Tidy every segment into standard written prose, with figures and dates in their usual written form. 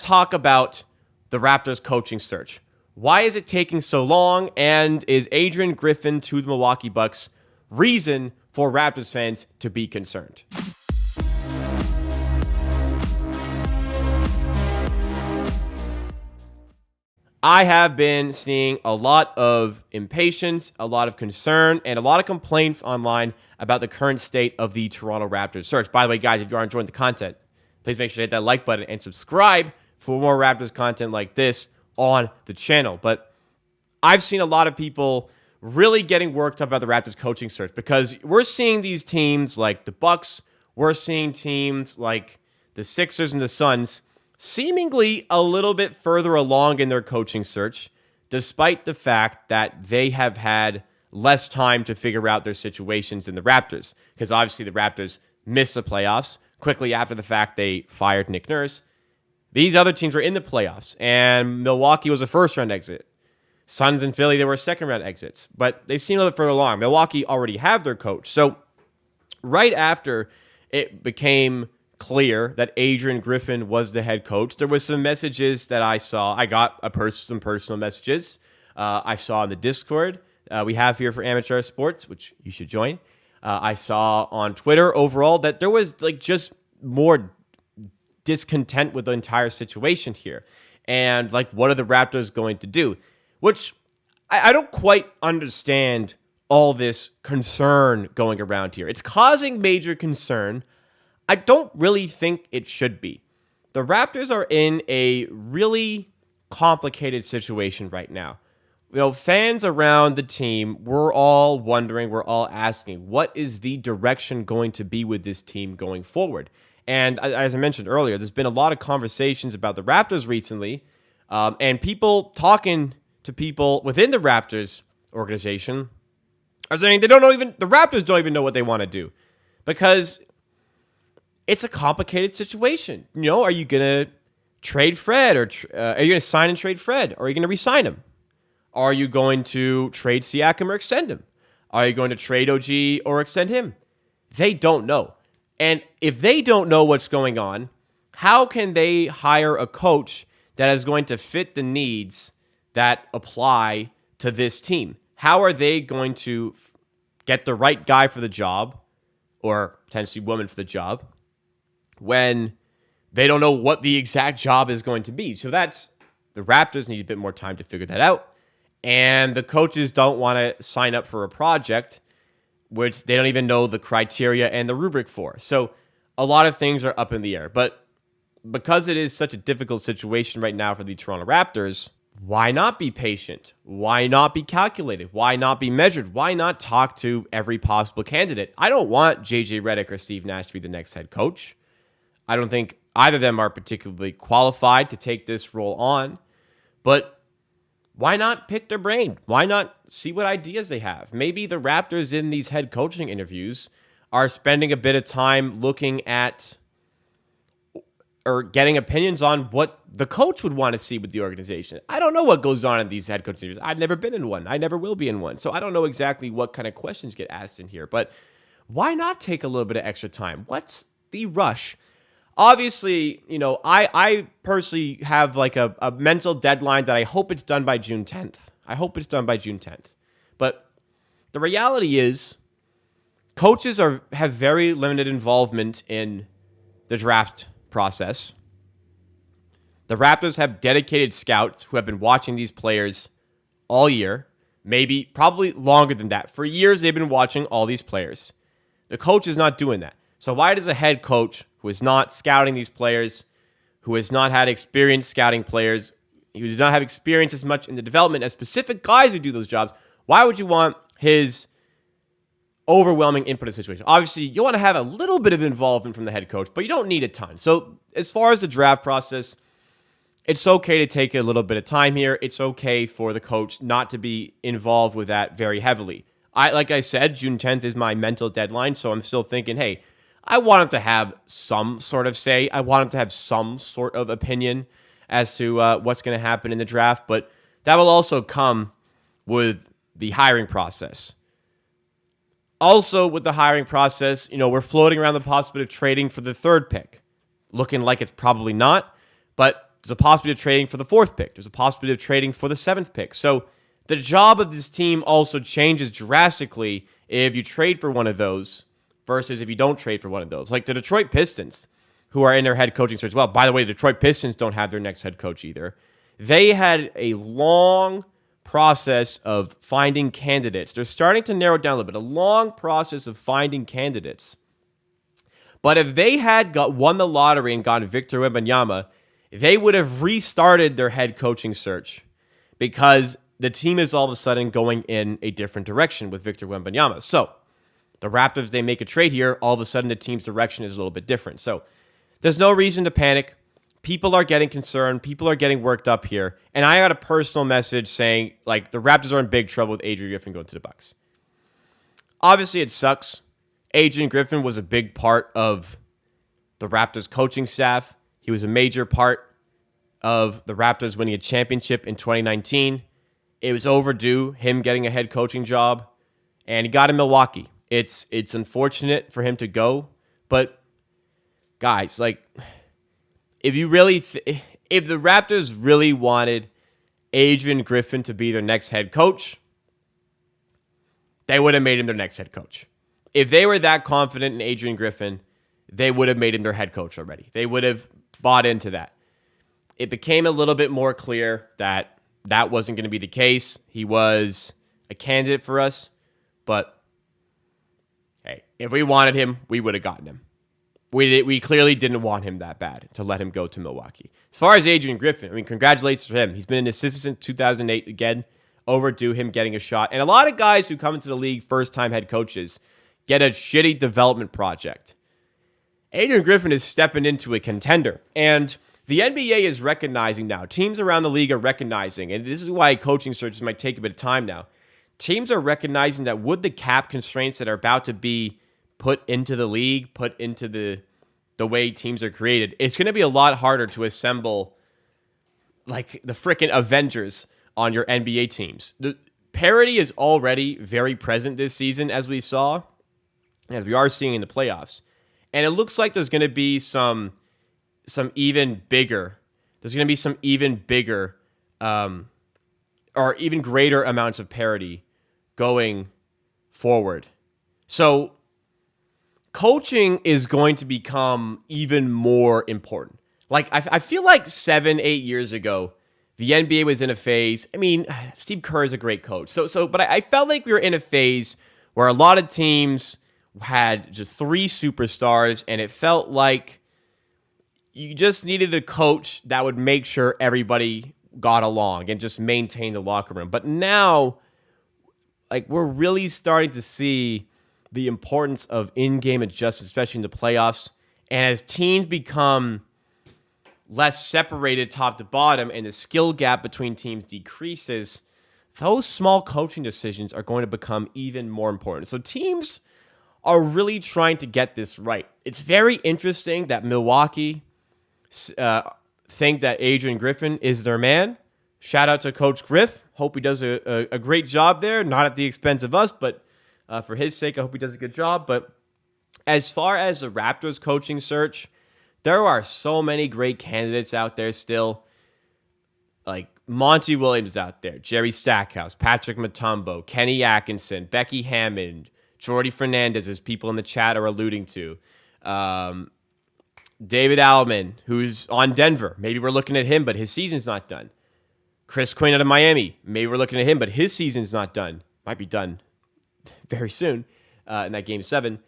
talk about the Raptors coaching search. Why is it taking so long? And is Adrian Griffin to the Milwaukee Bucks reason for Raptors fans to be concerned? I have been seeing a lot of impatience, a lot of concern, and a lot of complaints online about the current state of the Toronto Raptors search. By the way, guys, if you are enjoying the content, please make sure to hit that like button and subscribe for more Raptors content like this on the channel. But I've seen a lot of people really getting worked up about the Raptors coaching search because we're seeing these teams like the Bucks, we're seeing teams like the Sixers and the Suns seemingly a little bit further along in their coaching search, despite the fact that they have had less time to figure out their situations than the Raptors. Because obviously the Raptors missed the playoffs quickly after the fact they fired Nick Nurse. These other teams were in the playoffs, and Milwaukee was a first-round exit. Suns and Philly, they were second-round exits, but they seem a little bit further along. Milwaukee already have their coach. So right after it became clear that Adrian Griffin was the head coach, there was some messages that I saw. I got some personal messages I saw in the Discord we have here for Amateur Sports, which you should join. I saw on Twitter overall that there was just more discontent with the entire situation here. And what are the Raptors going to do? Which I don't quite understand all this concern going around here. It's causing major concern. I don't really think it should be. The Raptors are in a really complicated situation right now. Fans around the team, we're all wondering, we're all asking, what is the direction going to be with this team going forward? And as I mentioned earlier, there's been a lot of conversations about the Raptors recently, and people talking to people within the Raptors organization are saying the Raptors don't even know what they want to do because it's a complicated situation. Are you going to trade Fred or are you going to sign and trade Fred? Or are you going to re-sign him? Are you going to trade Siakam or extend him? Are you going to trade OG or extend him? They don't know. And if they don't know what's going on, how can they hire a coach that is going to fit the needs that apply to this team? How are they going to get the right guy for the job or potentially woman for the job when they don't know what the exact job is going to be? So the Raptors need a bit more time to figure that out. And the coaches don't want to sign up for a project which they don't even know the criteria and the rubric for. So a lot of things are up in the air. But because it is such a difficult situation right now for the Toronto Raptors, why not be patient? Why not be calculated? Why not be measured? Why not talk to every possible candidate? I don't want JJ Redick or Steve Nash to be the next head coach. I don't think either of them are particularly qualified to take this role on. But why not pick their brain? Why not see what ideas they have? Maybe the Raptors in these head coaching interviews are spending a bit of time looking at or getting opinions on what the coach would want to see with the organization. I don't know what goes on in these head coaching interviews. I've never been in one. I never will be in one. So I don't know exactly what kind of questions get asked in here. But why not take a little bit of extra time? What's the rush? Obviously, I personally have a mental deadline that I hope it's done by June 10th. I hope it's done by June 10th. But the reality is coaches have very limited involvement in the draft process. The Raptors have dedicated scouts who have been watching these players all year, probably longer than that. For years, they've been watching all these players. The coach is not doing that. So why does a head coach who is not scouting these players, who has not had experience scouting players, who does not have experience as much in the development as specific guys who do those jobs, why would you want his overwhelming input in the situation? Obviously, you want to have a little bit of involvement from the head coach, but you don't need a ton. So as far as the draft process, it's okay to take a little bit of time here. It's okay for the coach not to be involved with that very heavily. Like I said, June 10th is my mental deadline, so I'm still thinking, hey, I want him to have some sort of say. I want him to have some sort of opinion as to what's going to happen in the draft, but that will also come with the hiring process. Also, with the hiring process, we're floating around the possibility of trading for the third pick. Looking like it's probably not, but There's a possibility of trading for the 4th pick. There's a possibility of trading for the 7th pick. So the job of this team also changes drastically if you trade for one of those versus if you don't trade for one of those. Like the Detroit Pistons, who are in their head coaching search. Well, by the way, the Detroit Pistons don't have their next head coach either. They had a long process of finding candidates. They're starting to narrow it down a little bit. A long process of finding candidates. But if they had won the lottery and gotten Victor Wembanyama, they would have restarted their head coaching search because the team is all of a sudden going in a different direction with Victor Wembanyama. So the Raptors, they make a trade here. All of a sudden, the team's direction is a little bit different. So there's no reason to panic. People are getting concerned. People are getting worked up here. And I got a personal message saying, like, the Raptors are in big trouble with Adrian Griffin going to the Bucks. Obviously, it sucks. Adrian Griffin was a big part of the Raptors coaching staff. He was a major part of the Raptors winning a championship in 2019. It was overdue, him getting a head coaching job, and he got in Milwaukee. It's unfortunate for him to go, but guys, like, if you really, if the Raptors really wanted Adrian Griffin to be their next head coach, they would have made him their next head coach. If they were that confident in Adrian Griffin, they would have made him their head coach already. They would have bought into that. It became a little bit more clear that that wasn't going to be the case. He was a candidate for us, but hey, if we wanted him, we would have gotten him. We clearly didn't want him that bad to let him go to Milwaukee. As far as Adrian Griffin, I mean, congratulations to him. He's been an assistant since 2008. Again, overdue him getting a shot. And a lot of guys who come into the league, first-time head coaches, get a shitty development project. Adrian Griffin is stepping into a contender. And the NBA is recognizing now. Teams around the league are recognizing, and this is why coaching searches might take a bit of time now. Teams are recognizing that with the cap constraints that are about to be put into the league, put into the way teams are created, it's going to be a lot harder to assemble like the freaking Avengers on your NBA teams. The parity is already very present this season, as we saw, as we are seeing in the playoffs. And it looks like there's going to be some even bigger, or even greater amounts of parity going forward. So coaching is going to become even more important. Like, I feel like 7-8 years ago, the NBA was in a phase. I mean, Steve Kerr is a great coach. But I felt like we were in a phase where a lot of teams had just 3 superstars, and it felt like you just needed a coach that would make sure everybody got along and just maintain the locker room. But now, like, we're really starting to see the importance of in-game adjustments, especially in the playoffs. And as teams become less separated top to bottom and the skill gap between teams decreases, those small coaching decisions are going to become even more important. So teams are really trying to get this right. It's very interesting that Milwaukee think that Adrian Griffin is their man. Shout out to Coach Griff. Hope he does a great job there, not at the expense of us, but for his sake, I hope he does a good job. But as far as the Raptors coaching search, there are so many great candidates out there still. Like Monty Williams out there, Jerry Stackhouse, Patrick Mutombo, Kenny Atkinson, Becky Hammond, Jordy Fernandez, as people in the chat are alluding to. David Allman, who's on Denver. Maybe we're looking at him, but his season's not done. Chris Quinn out of Miami. Maybe we're looking at him, but his season's not done. Might be done very soon in that Game 7.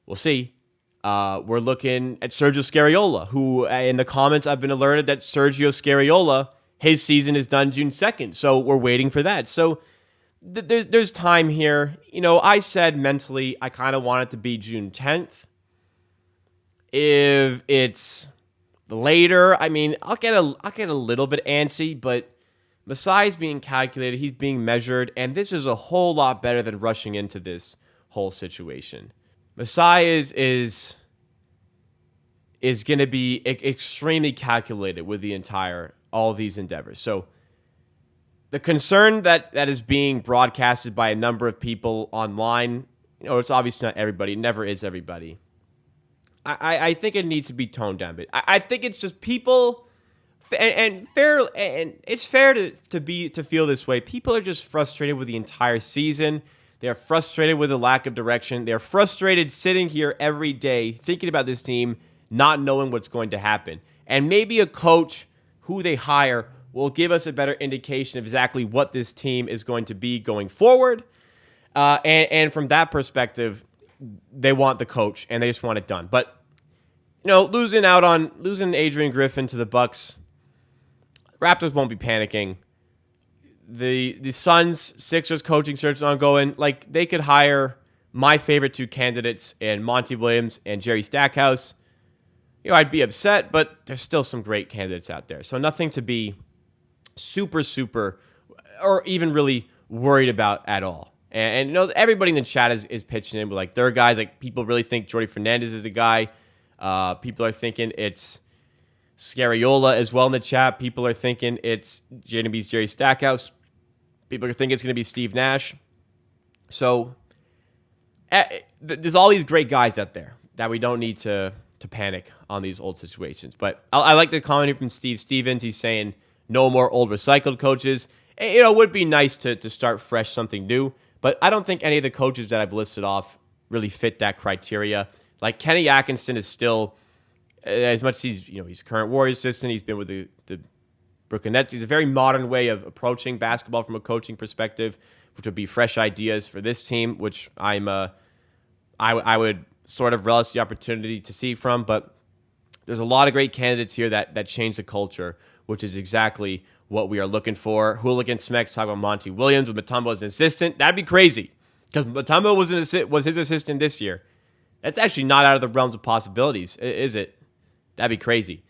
We'll see. We're looking at Sergio Scariola, who in the comments I've been alerted that Sergio Scariola, his season is done June 2nd. So we're waiting for that. So there's time here. You know, I said mentally I kind of want it to be June 10th. If it's later, I mean, I'll get a little bit antsy, but Maasai's being calculated, he's being measured, and this is a whole lot better than rushing into this whole situation. Maasai is going to be extremely calculated with all these endeavors. So the concern that is being broadcasted by a number of people online, you know, it's obviously not everybody. It never is everybody. I think it needs to be toned down a bit. I think it's just people and fair, and it's fair to feel this way. People are just frustrated with the entire season. They're frustrated with the lack of direction. They're frustrated sitting here every day thinking about this team, not knowing what's going to happen. And maybe a coach who they hire will give us a better indication of exactly what this team is going to be going forward. And from that perspective, they want the coach and they just want it done. But losing Adrian Griffin to the Bucks, Raptors won't be panicking. The Suns Sixers coaching search is ongoing. Like, they could hire my favorite two candidates in Monty Williams and Jerry Stackhouse. I'd be upset, but there's still some great candidates out there. So nothing to be super, or even really worried about at all. And everybody in the chat is pitching in, but like, there are guys, like, people really think Jordi Fernandez is a guy. People are thinking it's Scariola as well in the chat. People are thinking it's JNB's Jerry Stackhouse. People are thinking it's going to be Steve Nash. So there's all these great guys out there that we don't need to panic on these old situations. But I like the comment here from Steve Stevens. He's saying no more old recycled coaches. It would be nice to start fresh, something new. But I don't think any of the coaches that I've listed off really fit that criteria. Like, Kenny Atkinson is still, as much as he's current Warriors assistant, he's been with the Brooklyn Nets. He's a very modern way of approaching basketball from a coaching perspective, which would be fresh ideas for this team, which I would sort of relish the opportunity to see from. But there's a lot of great candidates here that change the culture, which is exactly what we are looking for. Hooligan Smex talk about Monty Williams with Mutombo as an assistant. That'd be crazy, because Mutombo was his assistant this year. That's actually not out of the realms of possibilities, is it? That'd be crazy.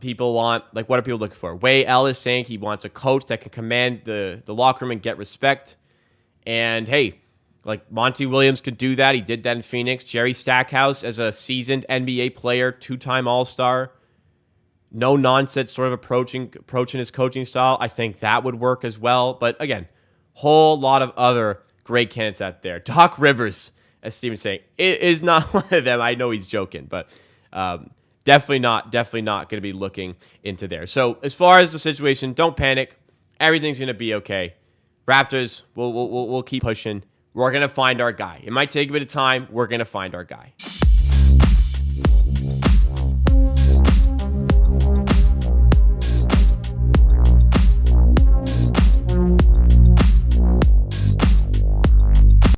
People want, like, what are people looking for? Way Ellis saying he wants a coach that can command the locker room and get respect. And hey, like, Monty Williams could do that. He did that in Phoenix. Jerry Stackhouse, as a seasoned NBA player, 2-time All-Star, no nonsense sort of approaching his coaching style. I think that would work as well. But again, whole lot of other great candidates out there. Doc Rivers, as Steven's saying, is not one of them. I know he's joking, but definitely not going to be looking into there. So as far as the situation, don't panic. Everything's going to be okay. Raptors, we'll keep pushing. We're going to find our guy. It might take a bit of time. We're going to find our guy.